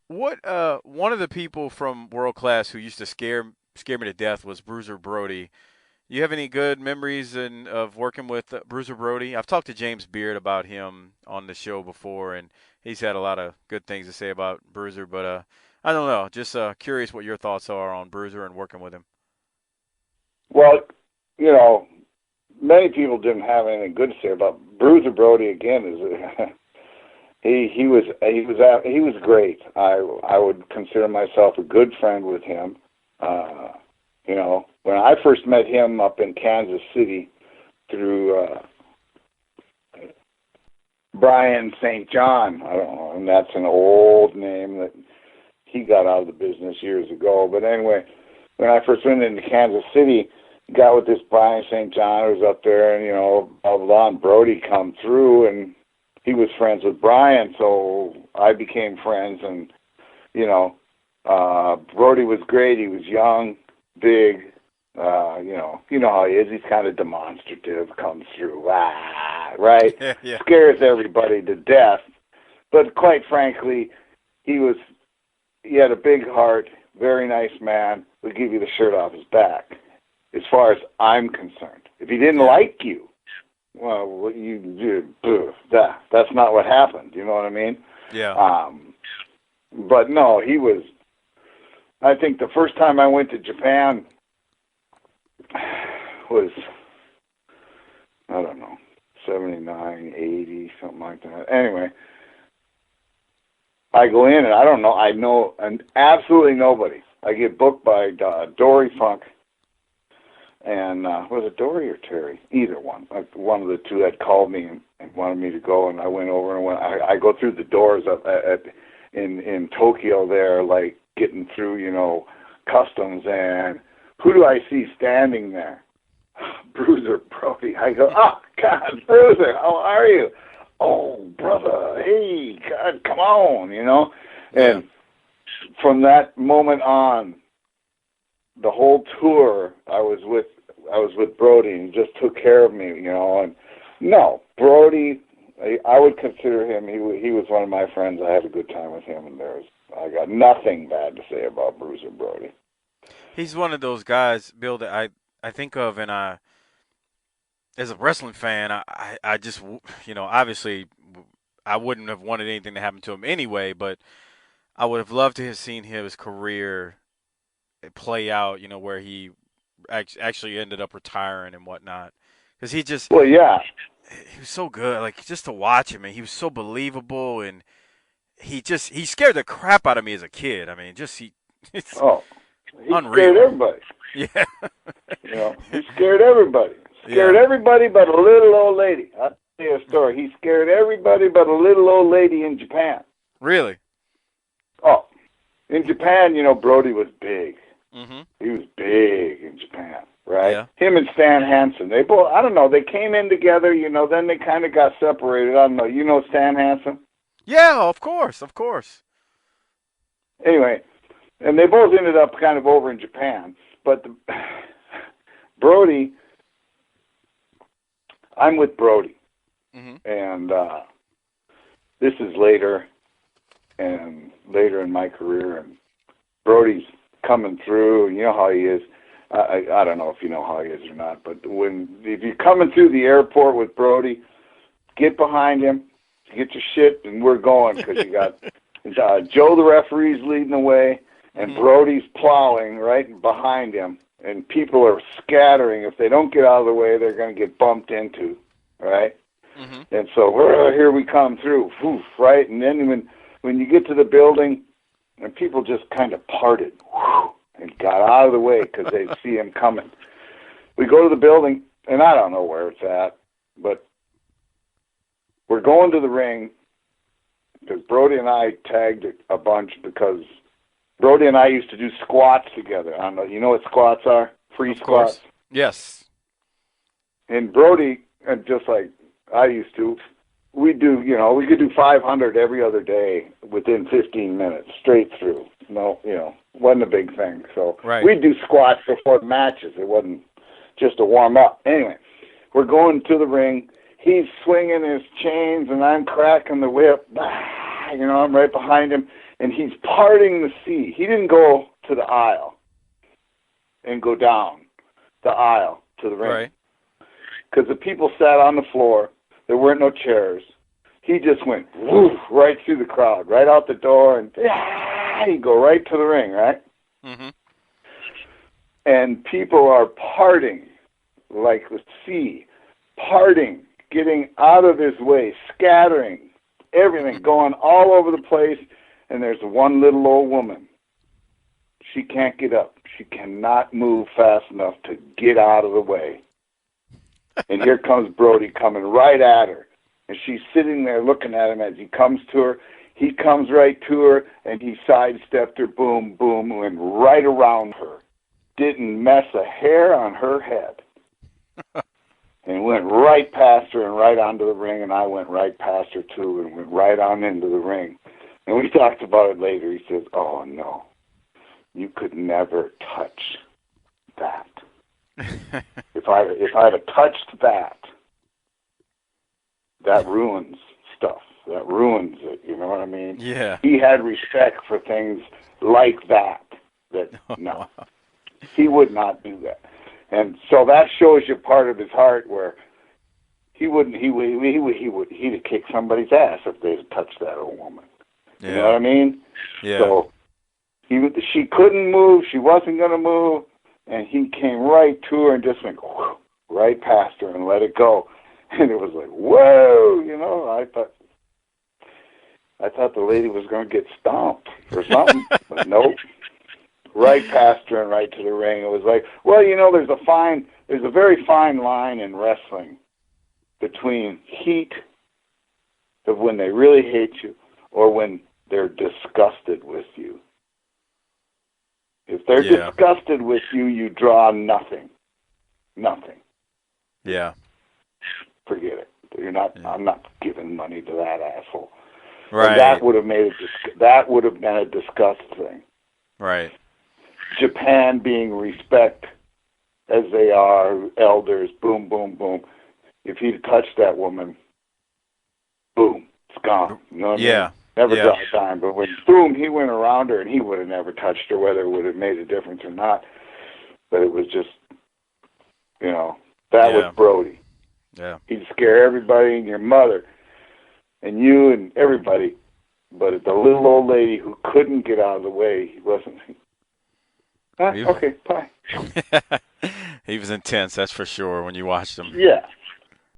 What one of the people from World Class who used to scare me to death was Bruiser Brody. You have any good memories of working with Bruiser Brody? I've talked to James Beard about him on the show before, and he's had a lot of good things to say about Bruiser. But I don't know. Just curious what your thoughts are on Bruiser and working with him. Well, you know, many people didn't have anything good to say about Bruiser Brody. Again, is he was great. I would consider myself a good friend with him. Uh, when I first met him up in Kansas City through Brian St. John, I don't know, and that's an old name that he got out of the business years ago. But anyway, when I first went into Kansas City, got with this Brian St. John who was up there, and blah blah blah, and Brody come through, and he was friends with Brian, so I became friends, and Brody was great. He was young, big. You know how he is. He's kind of demonstrative, comes through, right? Yeah, yeah, Scares everybody to death. But quite frankly, he had a big heart, very nice man, would give you the shirt off his back, as far as I'm concerned. If he didn't yeah, like you, well, that's not what happened. You know what I mean? yeah. But no, he was. I think the first time I went to Japan was, I don't know, 79, 80, something like that. Anyway, I go in and I know absolutely nobody. I get booked by Dory Funk, and was it Dory or Terry? Either one. One of the two had called me and wanted me to go, and I went over and I go through the doors in Tokyo there, like getting through, customs, and who do I see standing there? Bruiser Brody. I go, oh God, Bruiser, how are you? Oh brother, hey, God, come on, Yeah. And from that moment on, the whole tour, I was with Brody, and he just took care of me, And no, Brody, I would consider him. He was one of my friends. I had a good time with him, and I got nothing bad to say about Bruiser Brody. He's one of those guys, Bill, that I think of, and as a wrestling fan, I just, obviously, I wouldn't have wanted anything to happen to him anyway, but I would have loved to have seen his career play out, where he actually ended up retiring and whatnot. Because Well, yeah. he was so good. Like, just to watch him, and he was so believable, and he scared the crap out of me as a kid. I mean, it's Oh, he scared unreal. everybody. Yeah. He scared everybody. Scared Yeah. everybody but a little old lady. I'll tell you a story. He scared everybody but a little old lady in Japan. Really. Oh, in Japan, Brody was big. Mhm. He was big in Japan, right? Yeah. Him and Stan Hansen. They both, I don't know, they came in together, then they kind of got separated. I don't know. You know Stan Hansen? Yeah. Of course. Of course. Anyway, and they both ended up kind of over in Japan. But Brody, I'm with Brody. Mhm. And this is later in my career, and Brody's coming through. You know how he is. I don't know if you know how he is or not, but if you're coming through the airport with Brody, get behind him, get your shit, and we're going, because you got Joe the referee's leading the way, and Mhm. Brody's plowing right behind him, and people are scattering. If they don't get out of the way, they're going to get bumped into, right? Mhm. And so here we come through, right? And then when you get to the building, and people just kind of parted, and got out of the way because they see him coming. We go to the building, and I don't know where it's at, but we're going to the ring because Brody and I tagged a bunch, because Brody and I used to do squats together. I don't know, you know what squats are? Free Of squats. course. Yes. And Brody, and just like I used to, we could do 500 every other day within 15 minutes, straight through. No, wasn't a big thing. So Right. we'd do squats before matches. It wasn't just a warm up. Anyway, we're going to the ring. He's swinging his chains, and I'm cracking the whip. I'm right behind him. and he's parting the sea. He didn't go to the aisle and go down the aisle to the ring. Right. Because the people sat on the floor. There weren't no chairs. He just went woof, right through the crowd, right out the door, and he'd go right to the ring, right? Mm-hmm. And people are parting like the sea, parting, getting out of his way, scattering, everything, going all over the place, and there's one little old woman. She can't get up. She cannot move fast enough to get out of the way. And here comes Brody coming right at her. And she's sitting there looking at him as he comes to her. He comes right to her, and he sidestepped her, boom, boom, went right around her. Didn't mess a hair on her head. And went right past her and right onto the ring, and I went right past her too and went right on into the ring. And we talked about it later. He says, oh, no, you could never touch that. If I'd have touched that, that ruins stuff. That ruins it, you know what I mean? Yeah. He had respect for things like that. No, he would not do that. And so that shows you part of his heart where he'd have kicked somebody's ass if they'd have touched that old woman. Yeah. You know what I mean? Yeah. So she couldn't move, she wasn't going to move, and he came right to her and just went right past her and let it go. And it was like, whoa, you know, I thought the lady was going to get stomped or something, but nope. Right past her and right to the ring. It was like, well, you know, there's a very fine line in wrestling between heat of when they really hate you or when they're disgusted with you. If they're disgusted with you, you draw nothing. Nothing. Yeah. Forget it. You're not. Yeah. I'm not giving money to that asshole. Right. And that would have been a disgust thing. Right. Japan being respect as they are elders. Boom, boom, boom. If he'd touched that woman, boom, it's gone. You know what I mean? Never draw a dime. But when boom, he went around her, and he would have never touched her, whether it would have made a difference or not. But it was just, you know, that was Brody. Yeah. He'd scare everybody and your mother and you and everybody. But the little old lady who couldn't get out of the way, he wasn't. Okay, bye. He was intense, that's for sure, when you watched him. Yeah.